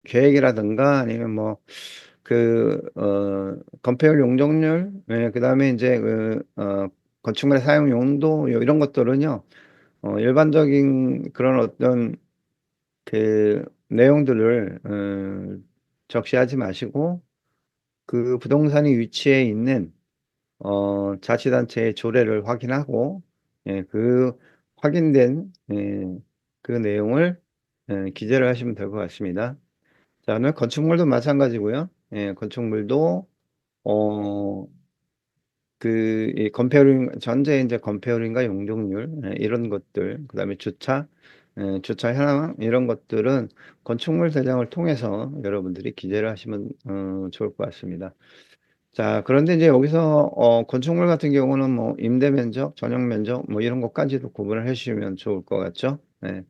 계획이라든가 아니면 뭐 건폐율 용적률, 예, 그다음에 이제 건축물의 사용 용도 이런 것들은요, 일반적인 그런 어떤 내용들을 적시하지 마시고 그 부동산이 위치해 있는 자치단체의 조례를 확인하고, 예, 그 확인된 그 내용을 기재를 하시면 될 것 같습니다. 자, 그다음에 건축물도 마찬가지고요. 예, 건축물도 어, 이 건폐율, 전체 이제 건폐율인가 용적률, 예, 이런 것들, 그다음에 주차 현황 이런 것들은 건축물 대장을 통해서 여러분들이 기재를 하시면 좋을 것 같습니다. 자, 그런데 이제 여기서 건축물 같은 경우는 뭐 임대 면적, 전용 면적 뭐 이런 것까지도 구분을 해주시면 좋을 것 같죠. 네.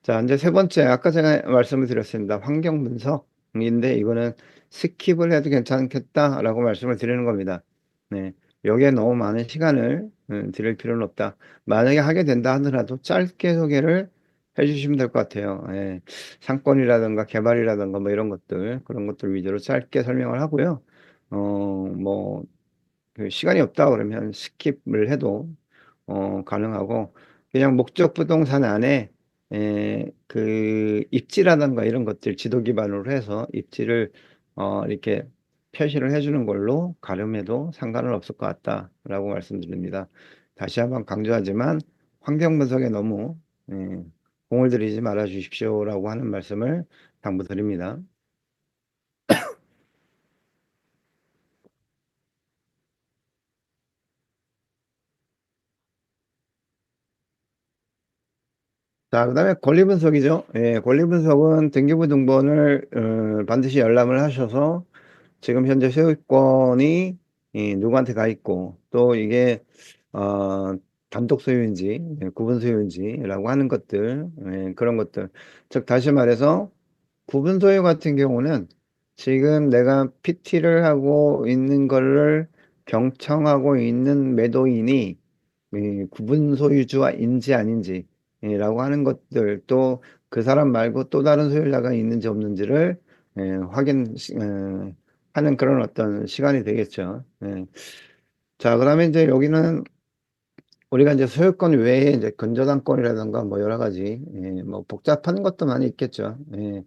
자, 이제 세 번째, 아까 제가 말씀을 드렸습니다. 환경 분석인데, 이거는 스킵을 해도 괜찮겠다라고 말씀을 드리는 겁니다. 네. 여기에 너무 많은 시간을 드릴 필요는 없다. 만약에 하게 된다 하더라도 짧게 소개를 해주시면 될 것 같아요. 예. 상권이라든가 개발이라든가 뭐 이런 것들, 그런 것들 위주로 짧게 설명을 하고요. 뭐, 그 시간이 없다 그러면 스킵을 해도 가능하고, 그냥 목적 부동산 안에 그 입지라든가 이런 것들 지도 기반으로 해서 입지를 이렇게 표시를 해주는 걸로 가름해도 상관은 없을 것 같다라고 말씀드립니다. 다시 한번 강조하지만 환경 분석에 너무 공을 들이지 말아 주십시오라고 하는 말씀을 당부드립니다. 자, 그다음에 권리 분석이죠. 예, 권리 분석은 등기부 등본을 반드시 열람을 하셔서 지금 현재 소유권이 누구한테 가 있고 또 이게 어, 단독 소유인지 구분 소유인지라고 하는 것들, 그런 것들. 즉 다시 말해서 구분 소유 같은 경우는 지금 내가 PT를 하고 있는 거를 경청하고 있는 매도인이 구분 소유주와인지 아닌지라고 하는 것들, 또 그 사람 말고 또 다른 소유자가 있는지 없는지를 확인 하는 그런 어떤 시간이 되겠죠. 예. 자, 그다음에 이제 여기는 우리가 이제 소유권 외에 이제 근저당권이라든가 뭐 여러 가지 뭐 복잡한 것도 많이 있겠죠. 예.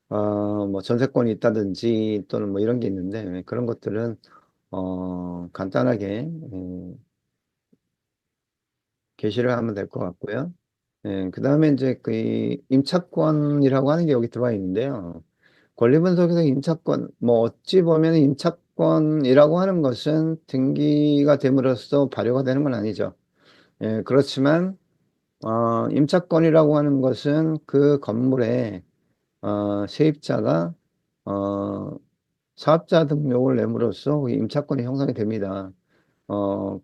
뭐 전세권이 있다든지 또는 뭐 이런 게 있는데, 그런 것들은 간단하게 게시를 하면 될 것 같고요. 그 다음에 이제 그 임차권이라고 하는 게 여기 들어와 있는데요. 권리 분석에서 임차권, 뭐 어찌 보면 임차권이라고 하는 것은 등기가 됨으로써 발효가 되는 건 아니죠. 그렇지만 임차권이라고 하는 것은 그 건물에 세입자가 어, 사업자 등록을 내므로써 그 임차권이 형성이 됩니다.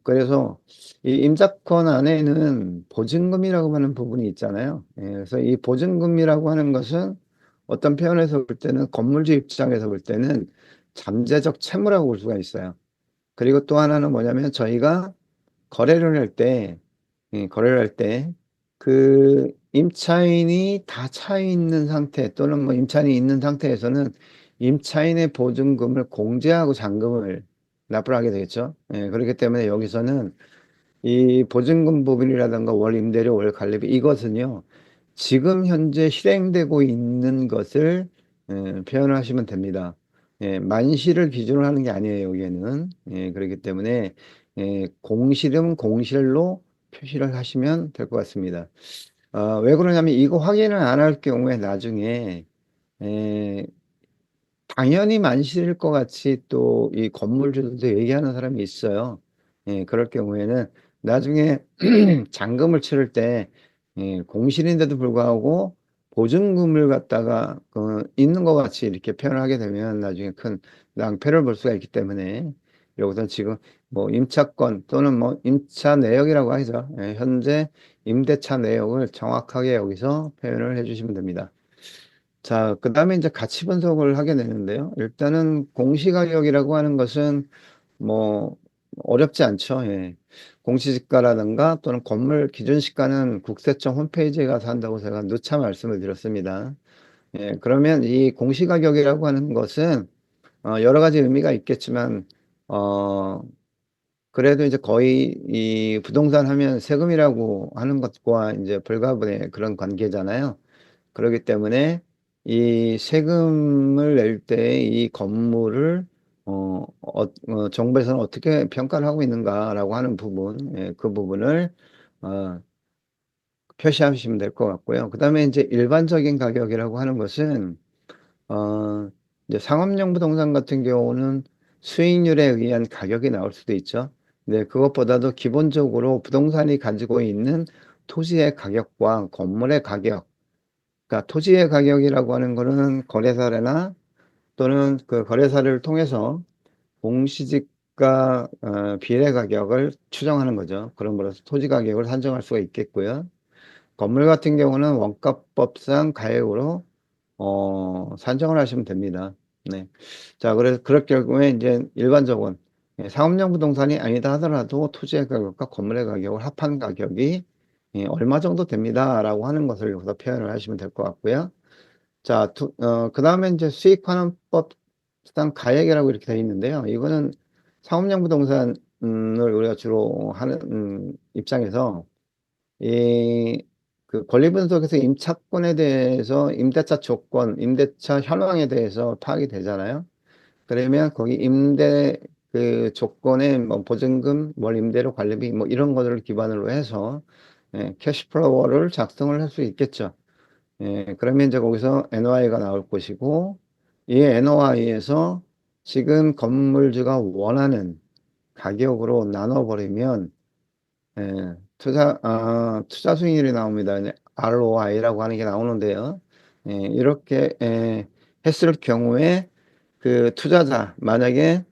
그래서 이 임자권 안에는 보증금이라고 하는 부분이 있잖아요. 그래서 이 보증금이라고 하는 것은 어떤 표현에서 볼 때는 건물주 입장에서 볼 때는 잠재적 채무라고 볼 수가 있어요. 그리고 또 하나는 뭐냐면 저희가 거래를 할 때, 거래를 할 때 그 임차인이 다 차 있는 상태 또는 뭐 임차인이 있는 상태에서는 임차인의 보증금을 공제하고 잔금을 납부를 하게 되겠죠. 그렇기 때문에 여기서는 이 보증금 부분이라든가 월 임대료, 월 관리비 이것은요, 지금 현재 실행되고 있는 것을 표현을 하시면 됩니다. 만시를 기준으로 하는 게 아니에요, 여기에는. 그렇기 때문에 공실은 공실로 표시를 하시면 될 것 같습니다. 왜 그러냐면 이거 확인을 안 할 경우에 나중에 에, 당연히 만실일 것 같이 또 이 건물주들도 얘기하는 사람이 있어요. 그럴 경우에는 나중에 잔금을 치를 때 공실인데도 불구하고 보증금을 갖다가 있는 것 같이 이렇게 표현을 하게 되면 나중에 큰 낭패를 볼 수가 있기 때문에 여기서 지금 뭐 임차권 또는 뭐 임차 내역이라고 하죠. 현재 임대차 내역을 정확하게 여기서 표현을 해주시면 됩니다. 자, 그 다음에 이제 가치 분석을 하게 되는데요. 일단은 공시가격이라고 하는 것은 뭐 어렵지 않죠. 예. 공시지가라든가 또는 건물 기준시가는 국세청 홈페이지에 가서 한다고 제가 누차 말씀을 드렸습니다. 예, 그러면 이 공시가격이라고 하는 것은 여러 가지 의미가 있겠지만 어, 그래도 이제 거의 이 부동산 하면 세금이라고 하는 것과 이제 불가분의 그런 관계잖아요. 그렇기 때문에 이 세금을 낼 때 이 건물을 정부에서는 어떻게 평가를 하고 있는가라고 하는 부분, 예, 그 부분을 어, 표시하시면 될 것 같고요. 그다음에 이제 일반적인 가격이라고 하는 것은 어, 이제 상업용 부동산 같은 경우는 수익률에 의한 가격이 나올 수도 있죠. 네, 그것보다도 기본적으로 부동산이 가지고 있는 토지의 가격과 건물의 가격, 그러니까 토지의 가격이라고 하는 거는 거래사례나 또는 그 거래사를 통해서 공시지가 비례 가격을 추정하는 거죠. 그럼으로써 토지 가격을 산정할 수가 있겠고요. 건물 같은 경우는 원가법상 가액으로 산정을 하시면 됩니다. 네. 자, 그래서 그럴 경우에 이제 일반적으로 상업용 부동산이 아니다 하더라도 토지의 가격과 건물의 가격을 합한 가격이 얼마 정도 됩니다라고 하는 것을 여기서 표현을 하시면 될 것 같고요. 자, 그 다음에 이제 수익환원법상 가액이라고 이렇게 되어 있는데요. 이거는 상업용 부동산을 우리가 주로 하는 입장에서 이 그 권리 분석에서 임차권에 대해서 임대차 조건, 임대차 현황에 대해서 파악이 되잖아요. 그러면 거기 임대 그 조건에 뭐 보증금, 월 임대료 관리비 뭐 이런 것들을 기반으로 해서 캐시플로우를 작성을 할 수 있겠죠. 예, 그러면 이제 거기서 NOI가 나올 것이고 이 NOI에서 지금 건물주가 원하는 가격으로 나눠버리면 투자 수익률이 나옵니다. 이제 ROI라고 하는 게 나오는데요. 이렇게 했을 경우에 그 투자자, 만약에,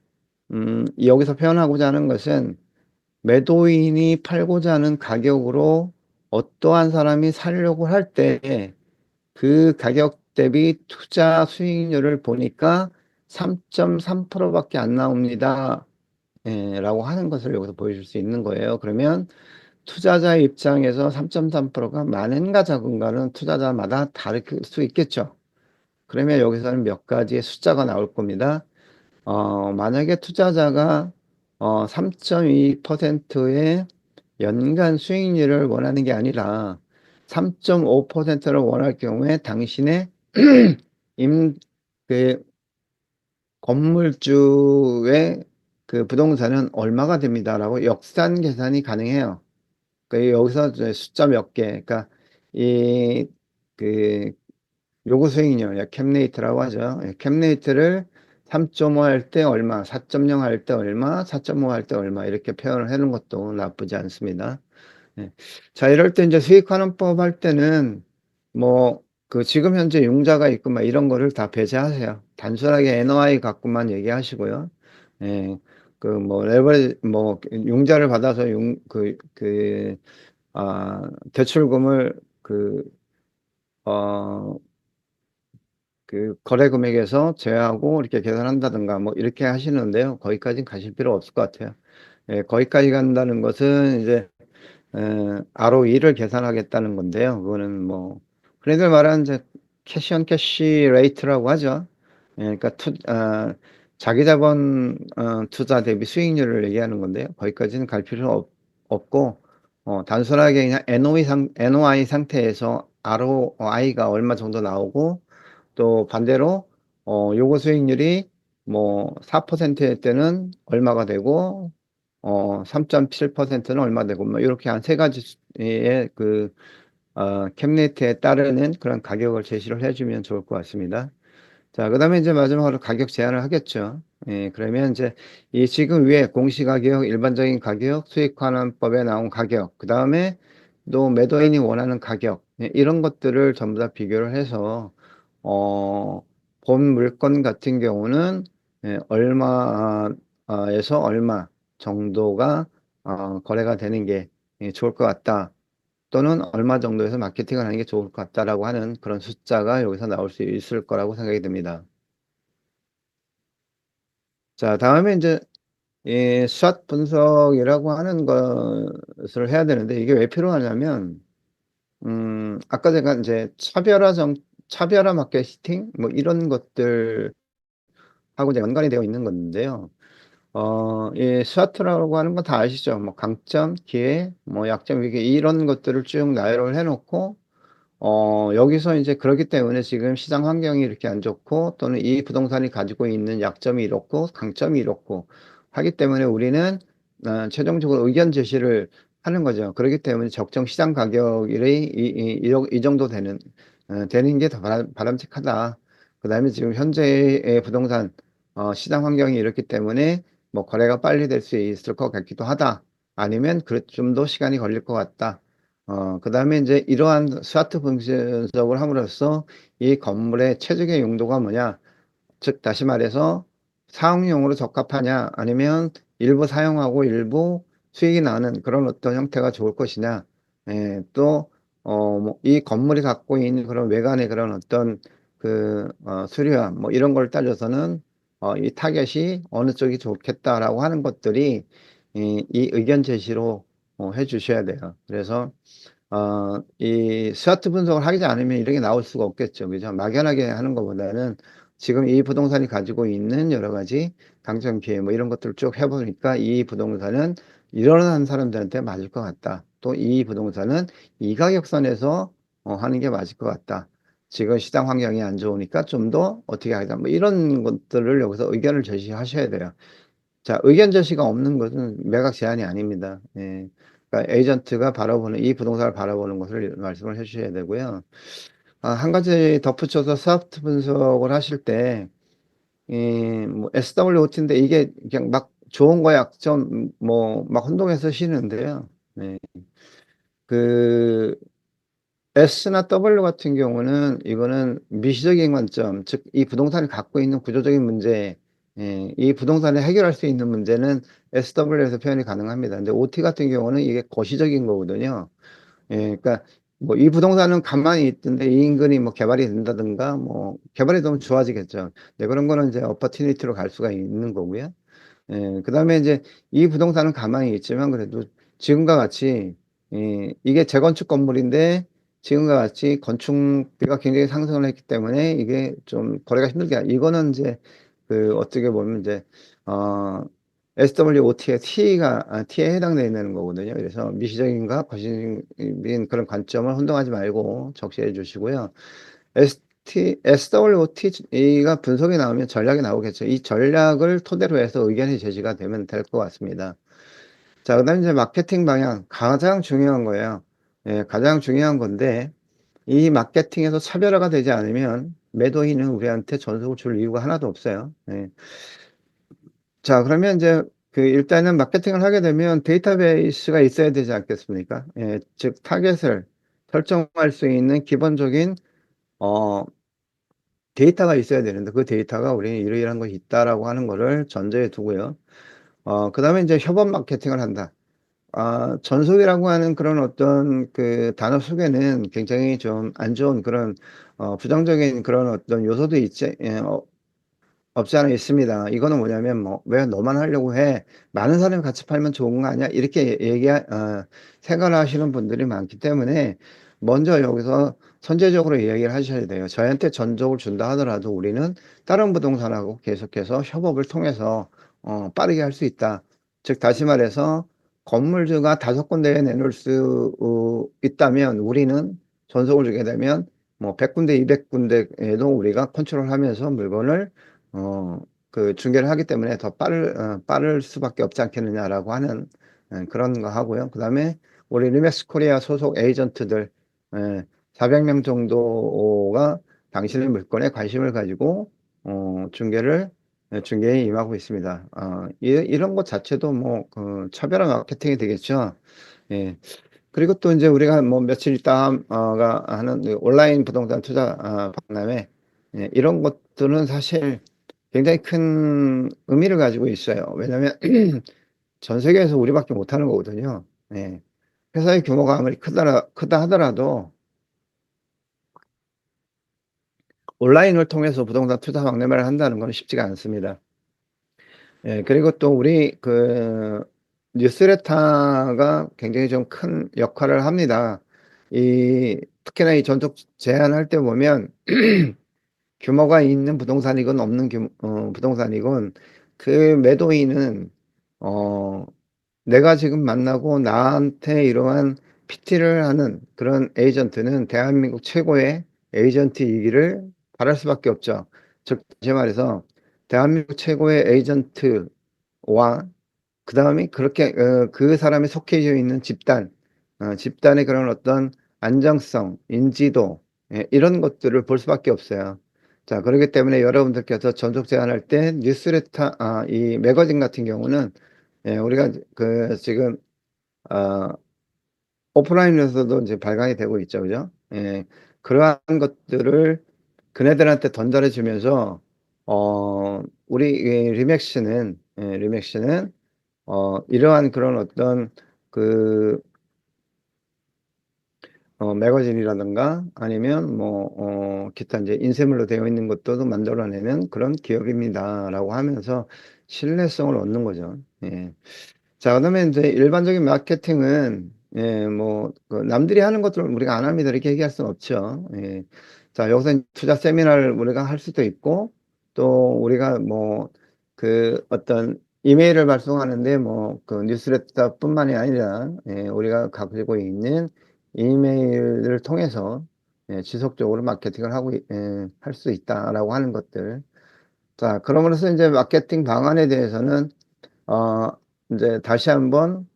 여기서 표현하고자 하는 것은 매도인이 팔고자 하는 가격으로 어떠한 사람이 사려고 할 때 그 가격 대비 투자 수익률을 보니까 3.3%밖에 안 나옵니다. 라고 하는 것을 여기서 보여줄 수 있는 거예요. 그러면 투자자 입장에서 3.3%가 많은가 적은가는 투자자마다 다를 수 있겠죠. 그러면 여기서는 몇 가지의 숫자가 나올 겁니다. 만약에 투자자가 3.2%의 연간 수익률을 원하는 게 아니라 3.5%를 원할 경우에 당신의 임, 그 건물주의 그 부동산은 얼마가 됩니다라고 역산 계산이 가능해요. 그 여기서 이제 숫자 몇 개, 그러니까 이 그 요구 수익률, 캡레이트라고 하죠. 캡레이트를 3.5 할 때 얼마, 4.0 할 때 얼마, 4.5 할 때 얼마 이렇게 표현을 해놓은 것도 나쁘지 않습니다. 예. 자, 이럴 때 이제 수익환원법 할 때는 뭐 그 지금 현재 융자가 있고 막 이런 거를 다 배제하세요. 단순하게 NOI 갖고만 얘기하시고요. 예. 그 뭐 레버리 뭐 융자를 받아서 대출금을 어, 그 거래 금액에서 제외하고 이렇게 계산한다든가 뭐 이렇게 하시는데요. 거기까지는 가실 필요 없을 것 같아요. 예, 거기까지 간다는 것은 이제 ROE를 계산하겠다는 건데요. 그거는 뭐 흔히들 말하는 이제 캐시 온 캐시 레이트라고 하죠. 예, 그러니까 자기 자본 투자 대비 수익률을 얘기하는 건데요. 거기까지는 갈 필요는 없고 단순하게 그냥 NOI 상태에서 ROI가 얼마 정도 나오고 또 반대로 요거 수익률이 뭐 4%일 때는 얼마가 되고 3.7%는 얼마 되고 뭐 이렇게 한 세 가지의 캡레이트에 따르는 그런 가격을 제시를 해주면 좋을 것 같습니다. 자, 그다음에 이제 마지막으로 가격 제한을 하겠죠. 예, 그러면 이제 이 지금 위에 공시가격, 일반적인 가격, 수익환원법에 나온 가격, 그다음에 또 매도인이 원하는 가격, 이런 것들을 전부 다 비교를 해서 본 물건 같은 경우는 얼마에서 얼마 정도가 거래가 되는 게 좋을 것 같다. 또는 얼마 정도에서 마케팅을 하는 게 좋을 것 같다라고 하는 그런 숫자가 여기서 나올 수 있을 거라고 생각이 듭니다. 자, 다음에 이제 이 수학 분석이라고 하는 것을 해야 되는데 이게 왜 필요하냐면 아까 제가 이제 차별화 마케팅 뭐 이런 것들하고 이제 연관이 되어 있는 건데요. 이 스와트라고 하는 건 다 아시죠? 뭐 강점, 기회, 뭐 약점, 위기 이런 것들을 쭉 나열을 해 놓고 여기서 이제 그렇기 때문에 지금 시장 환경이 이렇게 안 좋고 또는 이 부동산이 가지고 있는 약점이 이렇고 강점이 이렇고 하기 때문에 우리는 최종적으로 의견 제시를 하는 거죠. 그렇기 때문에 적정 시장 가격이 이 정도 되는 게 더 바람직하다. 그다음에 지금 현재의 부동산 시장 환경이 이렇기 때문에 뭐 거래가 빨리 될 수 있을 것 같기도 하다. 아니면 좀 더 시간이 걸릴 것 같다. 그다음에 이제 이러한 스와트 분석을 함으로써 이 건물의 최적의 용도가 뭐냐, 즉 다시 말해서 사용용으로 적합하냐 아니면 일부 사용하고 일부 수익이 나는 그런 어떤 형태가 좋을 것이냐, 또 뭐 이 건물이 갖고 있는 그런 외관의 그런 어떤 수리화 뭐 이런 걸 따져서는 이 타겟이 어느 쪽이 좋겠다라고 하는 것들이 이 의견 제시로 해 주셔야 돼요. 그래서 이 스와트 분석을 하지 않으면 이런 게 나올 수가 없겠죠. 그죠? 막연하게 하는 것보다는 지금 이 부동산이 가지고 있는 여러 가지 강점, 기회 뭐 이런 것들을 쭉 해보니까 이 부동산은 이러한 사람들한테 맞을 것 같다. 또 이 부동산은 이 가격선에서 하는 게 맞을 것 같다. 지금 시장 환경이 안 좋으니까 좀 더 어떻게 하자. 뭐 이런 것들을 여기서 의견을 제시하셔야 돼요. 자, 의견 제시가 없는 것은 매각 제한이 아닙니다. 예. 그러니까 에이전트가 바라보는 이 부동산을 바라보는 것을 말씀을 해 주셔야 되고요. 한 가지 덧붙여서 스와트 분석을 하실 때, 뭐 SWOT인데 이게 그냥 막 좋은 거 약점 뭐 막 혼동해서 쓰시는데요. 네. 그 S나 W 같은 경우는 이거는 미시적인 관점, 즉 이 부동산이 갖고 있는 구조적인 문제, 이 부동산이 해결할 수 있는 문제는 SW에서 표현이 가능합니다. 근데 OT 같은 경우는 이게 거시적인 거거든요. 그러니까 뭐 이 부동산은 가만히 있던데 이 인근이 뭐 개발이 된다든가 뭐 개발이 되면 좋아지겠죠. 네, 그런 거는 이제 어퍼튜니티로 갈 수가 있는 거고요. 그다음에 이제 이 부동산은 가만히 있지만 그래도 지금과 같이 이게 재건축 건물인데 지금과 같이 건축비가 굉장히 상승을 했기 때문에 이게 좀 거래가 힘들게 이거는 이제 어떻게 보면 이제 어 SWOT의 T에 해당되는 거거든요. 그래서 미시적인과 거시적인 그런 관점을 혼동하지 말고 적시해 주시고요. SWOT가 분석이 나오면 전략이 나오겠죠. 이 전략을 토대로 해서 의견이 제시가 되면 될 것 같습니다. 자, 그다음에 이제 마케팅 방향 가장 중요한 거예요. 가장 중요한 건데 이 마케팅에서 차별화가 되지 않으면 매도인은 우리한테 전속을 줄 이유가 하나도 없어요. 자, 그러면 이제 일단은 마케팅을 하게 되면 데이터베이스가 있어야 되지 않겠습니까? 즉 타겟을 설정할 수 있는 기본적인 어 데이터가 있어야 되는데 그 데이터가 우리는 이러이러한 것이 있다라고 하는 거를 전제에 두고요. 그다음에 이제 협업 마케팅을 한다. 전속이라고 하는 그런 어떤 단어 속에는 굉장히 좀 안 좋은 그런 부정적인 그런 어떤 요소도 있지 없지 않아 있습니다. 이거는 뭐냐면 뭐 "왜 너만 하려고 해? 많은 사람이 같이 팔면 좋은 거 아니야?" 이렇게 생각을 하시는 분들이 많기 때문에 먼저 여기서 선제적으로 이야기를 하셔야 돼요. "저희한테 전적을 준다 하더라도 우리는 다른 부동산하고 계속해서 협업을 통해서 빠르게 할 수 있다." 즉 다시 말해서 건물주가 5 군데에 내놓을 수 있다면 우리는 전속을 주게 되면 뭐 100 군데 200 군데에도 우리가 컨트롤하면서 물건을 어 중개를 하기 때문에 더 빠를 수밖에 없지 않겠느냐라고 하는 그런 거 하고요. 그다음에 우리 리맥스 코리아 소속 에이전트들 400명 정도가 당신의 물건에 관심을 가지고 중개에 임하고 있습니다. 이런 것 자체도 뭐 차별화 마케팅이 되겠죠. 예. 그리고 또 인제 우리가 뭐 며칠 있다 가 하는 온라인 부동산 투자 박람회, 이런 것들은 사실 굉장히 큰 의미를 가지고 있어요. 왜냐하면 전 세계에서 우리밖에 못하는 거거든요. 예. 회사의 규모가 아무리 크다 하더라도 온라인을 통해서 부동산 투자 박람회를 한다는 건 쉽지가 않습니다. 그리고 또 우리 뉴스레터가 굉장히 좀 큰 역할을 합니다. 이 특히나 이 전속 제한할 때 보면 규모가 있는 부동산이건 없는 부동산이건 그 매도인은 어 내가 지금 만나고 나한테 이러한 PT를 하는 그런 에이전트는 대한민국 최고의 에이전트이기를 바랄 수밖에 없죠. 즉 다시 말해서 대한민국 최고의 에이전트와 그다음에 그렇게 그 사람이 속해져 있는 집단, 집단의 그런 어떤 안정성, 인지도, 예, 이런 것들을 볼 수밖에 없어요. 자, 그렇기 때문에 여러분들께서 전속 제한할 때 뉴스레터, 이 매거진 같은 경우는, 예, 우리가 그 지금 어, 오프라인에서도 이제 발간이 되고 있죠, 그죠? 예, 그러한 것들을 그네들한테 전달해 주면서 우리 이 리맥시는 이러한 그런 어떤 그 매거진이라든가 아니면 뭐 기타 이제 인쇄물로 되어 있는 것들도 만들어내는 그런 기업입니다라고 하면서 신뢰성을 얻는 거죠. 예. 자, 그다음에 이제 일반적인 마케팅은 예, 그 남들이 하는 것들을 우리가 안 합니다. 이렇게 얘기할 수는 없죠. 예. 자, 여기서 투자 세미나를 우리가 할 수도 있고 또 우리가 뭐 그 어떤 이메일을 발송하는데 뭐 그 뉴스레터뿐만이 아니라 예, 우리가 가지고 있는 이메일을 통해서 예, 지속적으로 마케팅을 하고 할 수 있다라고 하는 것들. 자, 그러면서 이제 마케팅 방안에 대해서는 어, 이제 다시 한번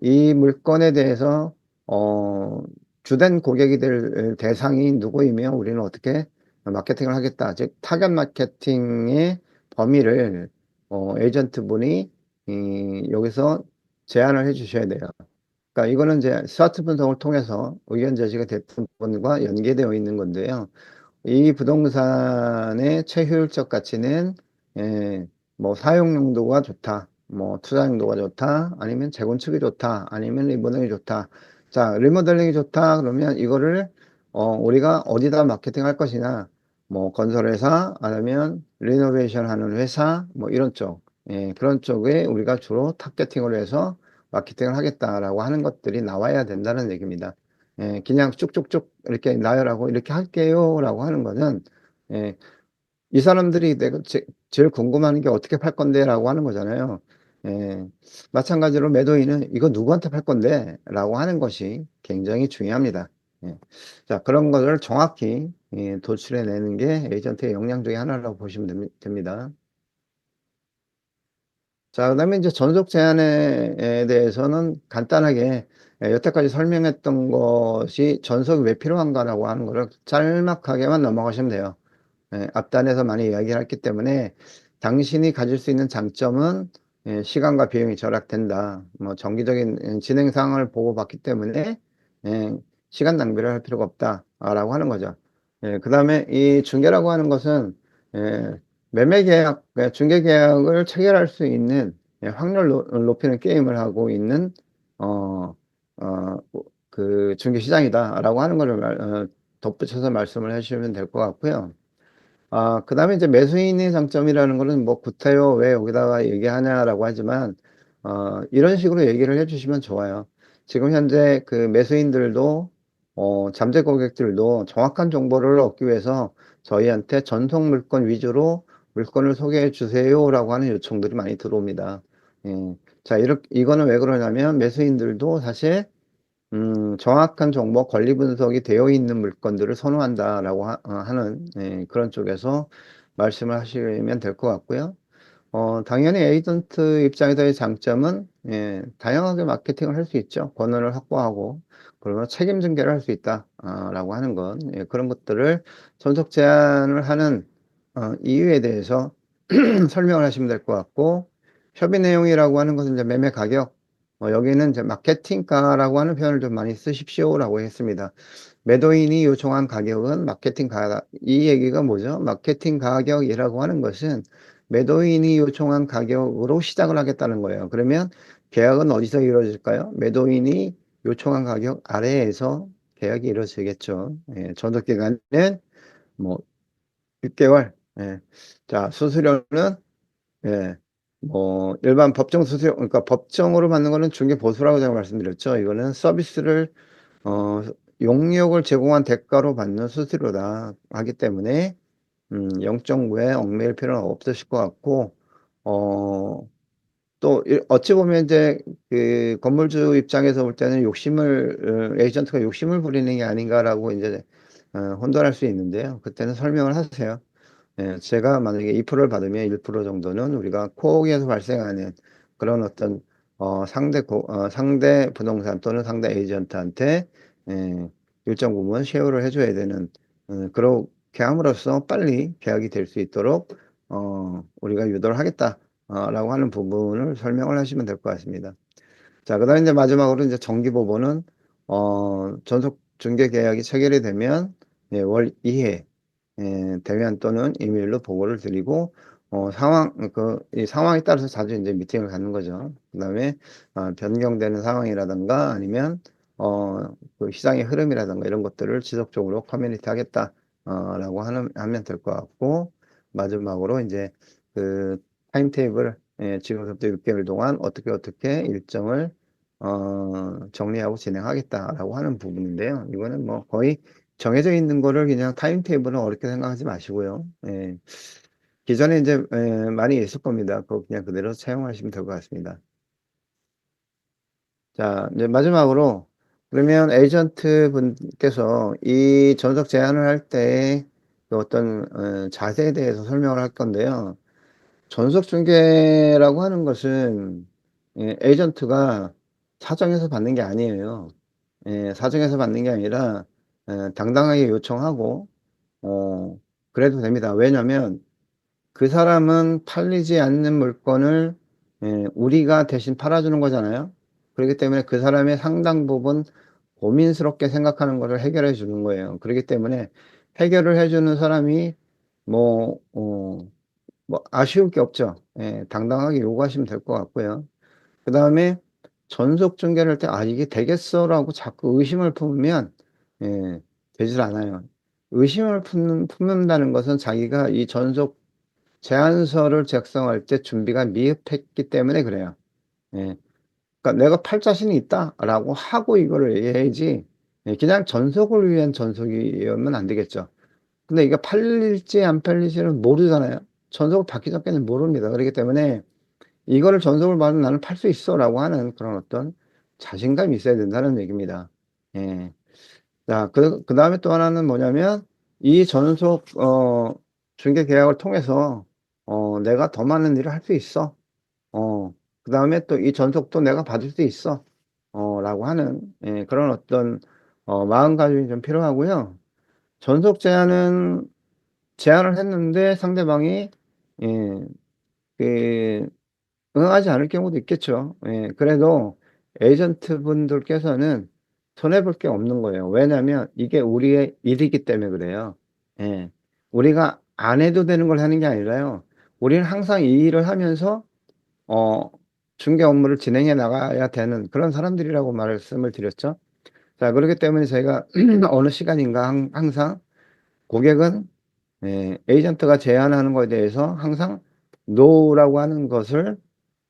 이 물건에 대해서 어, 주된 고객이 될 대상이 누구이며 우리는 어떻게 마케팅을 하겠다. 즉 타겟 마케팅의 범위를 에이전트 분이 여기서 제안을 해 주셔야 돼요. 그러니까 이거는 이제 스와트 분석을 통해서 의견 제시가 됐던 부분과 연계되어 있는 건데요. 이 부동산의 최효율적 가치는 예, 뭐 사용 용도가 좋다, 뭐 투자 용도가 좋다, 아니면 재건축이 좋다, 아니면 리모델링이 좋다. 자, 리모델링이 좋다 그러면 이거를 우리가 어디다 마케팅할 것이냐, 뭐 건설회사, 아니면 리노베이션 하는 회사, 뭐 이런 쪽, 예, 그런 쪽에 우리가 주로 타겟팅을 해서 마케팅을 하겠다라고 하는 것들이 나와야 된다는 얘기입니다. 예, 그냥 쭉쭉쭉 이렇게 나열하고 이렇게 할게요라고 하는 거는 예, 이 사람들이 내가 제일 궁금한 게 어떻게 팔 건데라고 하는 거잖아요. 예, 마찬가지로 매도인은 이거 누구한테 팔 건데라고 하는 것이 굉장히 중요합니다. 예, 자, 그런 것을 정확히 예, 도출해내는 게 에이전트의 역량 중에 하나라고 보시면 됩니다. 자, 그다음에 이제 전속 제한에 대해서는 간단하게 여태까지 설명했던 것이 전속이 왜 필요한가라고 하는 거를 짤막하게만 넘어가시면 돼요. 예, 앞단에서 많이 이야기를 했기 때문에 당신이 가질 수 있는 장점은 예, 시간과 비용이 절약된다. 뭐 정기적인 진행 상황을 보고 봤기 때문에 예, 시간 낭비를 할 필요가 없다라고 하는 거죠. 예, 그다음에 이 중개라고 하는 것은 예, 매매 계약, 중개 계약을 체결할 수 있는 예, 확률 높이는 게임을 하고 있는 어, 어, 그 중개 시장이다라고 하는 거를 덧붙여서 말씀을 해주시면 될 것 같고요. 그 다음에 이제 매수인의 장점이라는 거는 뭐 구태여 왜 여기다가 얘기하냐라고 하지만, 이런 식으로 얘기를 해주시면 좋아요. 지금 현재 그 매수인들도, 잠재 고객들도 정확한 정보를 얻기 위해서 저희한테 전속 물건 위주로 물건을 소개해 주세요라고 하는 요청들이 많이 들어옵니다. 예. 자, 이거는 왜 그러냐면 매수인들도 사실 정확한 정보 권리 분석이 되어 있는 물건들을 선호한다라고 하는 예, 그런 쪽에서 말씀을 하시면 될 것 같고요. 당연히 에이전트 입장에서의 장점은 예, 다양하게 마케팅을 할 수 있죠. 권한을 확보하고 그러면 책임 증계를 할 수 있다라고 하는 건 예, 그런 것들을 전속 제한을 하는 이유에 대해서 설명을 하시면 될 것 같고 협의 내용이라고 하는 것은 이제 매매 가격 여기는 이제 마케팅가라고 하는 표현을 좀 많이 쓰십시오라고 했습니다. 매도인이 요청한 가격은 마케팅 가격. 이 얘기가 뭐죠? 마케팅 가격이라고 하는 것은 매도인이 요청한 가격으로 시작을 하겠다는 거예요. 그러면 계약은 어디서 이루어질까요? 매도인이 요청한 가격 아래에서 계약이 이루어지겠죠. 예, 전속 기간은 뭐 6개월. 예. 자, 수수료는 예. 뭐 일반 법정 수수료 그러니까 법정으로 받는 거는 중개 보수라고 제가 말씀드렸죠. 이거는 서비스를 어 용역을 제공한 대가로 받는 수수료다 하기 때문에 0.9에 얽매일 필요는 없으실 것 같고, 어, 또 어찌 보면 이제 그 건물주 입장에서 볼 때는 에이전트가 욕심을 부리는 게 아닌가라고 이제 혼돈할 수 있는데요. 그때는 설명을 하세요. 예, 제가 만약에 2%를 받으면 1% 정도는 우리가 코옥에서 발생하는 그런 어떤 상대 부동산 또는 상대 에이전트한테 일정 부분 쉐어를 해줘야 되는, 그렇게 함으로써 빨리 계약이 될 수 있도록 우리가 유도를 하겠다라고 하는 부분을 설명을 하시면 될 것 같습니다. 자, 그다음에 이제 마지막으로 이제 정기보고는 전속 중개 계약이 체결이 되면 월 2회 대면 또는 이메일로 보고를 드리고, 이 상황에 따라서 자주 이제 미팅을 갖는 거죠. 그 다음에, 변경되는 상황이라든가 아니면, 그 시장의 흐름이라든가 이런 것들을 지속적으로 커뮤니티 하겠다, 하면 될 것 같고, 마지막으로 이제 그 타임테이블, 지금부터 6개월 동안 어떻게 일정을, 정리하고 진행하겠다라고 하는 부분인데요. 이거는 뭐 거의 정해져 있는 거를 그냥 타임테이블은 어렵게 생각하지 마시고요. 예. 기존에 이제 많이 있을 겁니다. 그거 그냥 그대로 사용하시면 될 것 같습니다. 자, 이제 마지막으로 그러면 에이전트 분께서 이 전속 제안을 할 때 그 어떤 자세에 대해서 설명을 할 건데요. 전속 중개라고 하는 것은 에이전트가 사정해서 받는 게 아니에요. 사정해서 받는 게 아니라 당당하게 요청하고 그래도 됩니다. 왜냐하면 그 사람은 팔리지 않는 물건을 우리가 대신 팔아주는 거잖아요. 그렇기 때문에 그 사람의 상당 부분 고민스럽게 생각하는 것을 해결해 주는 거예요. 그렇기 때문에 해결을 해주는 사람이 뭐, 뭐 아쉬울 게 없죠. 당당하게 요구하시면 될 것 같고요. 그 다음에 전속 중개를 할 때, 이게 되겠어라고 자꾸 의심을 품으면, 되질 않아요. 의심을 품는다는 것은 자기가 이 전속 제안서를 작성할 때 준비가 미흡했기 때문에 그래요. 예. 그러니까 내가 팔 자신이 있다라고 하고 이거를 얘기해야지, 그냥 전속을 위한 전속이면 안 되겠죠. 근데 이게 팔릴지 안 팔릴지는 모르잖아요. 전속을 받기 전까지는 모릅니다. 그렇기 때문에 이거를 전속을 받으면 나는 팔 수 있어라고 하는 그런 어떤 자신감이 있어야 된다는 얘기입니다. 예. 자, 그 다음에 또 하나는 뭐냐면 이 전속, 중개 계약을 통해서, 내가 더 많은 일을 할 수 있어. 그 다음에 또 이 전속도 내가 받을 수 있어. 라고 하는, 그런 어떤, 마음가짐이 좀 필요하고요. 전속 제안을 했는데 상대방이, 예, 그, 응하지 않을 경우도 있겠죠. 그래도 에이전트 분들께서는 손해볼 게 없는 거예요. 왜냐하면 이게 우리의 일이기 때문에 그래요. 예. 우리가 안 해도 되는 걸 하는 게 아니라요. 우리는 항상 이 일을 하면서, 어, 중개 업무를 진행해 나가야 되는 그런 사람들이라고 말씀을 드렸죠. 자, 그렇기 때문에 저희가 어느 시간인가 항상 고객은 에이전트가 제안하는 것에 대해서 항상 노라고 하는 것을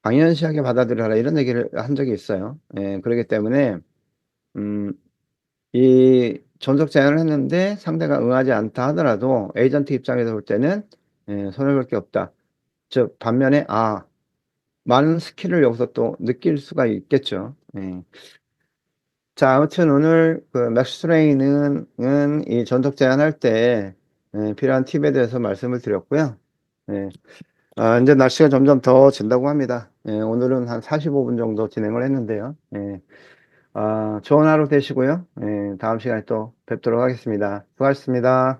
당연시하게 받아들여라 이런 얘기를 한 적이 있어요. 그렇기 때문에 음, 이 전속 제안을 했는데 상대가 응하지 않다 하더라도 에이전트 입장에서 볼 때는 손해볼 게 없다. 즉 반면에 많은 스킬을 여기서 또 느낄 수가 있겠죠. 자, 아무튼 오늘 그 맥스트레이는 이 전속 제안할 때 필요한 팁에 대해서 말씀을 드렸고요. 예. 이제 날씨가 점점 더진다고 합니다. 오늘은 한 45분 정도 진행을 했는데요. 좋은 하루 되시고요. 다음 시간에 또 뵙도록 하겠습니다. 수고하셨습니다.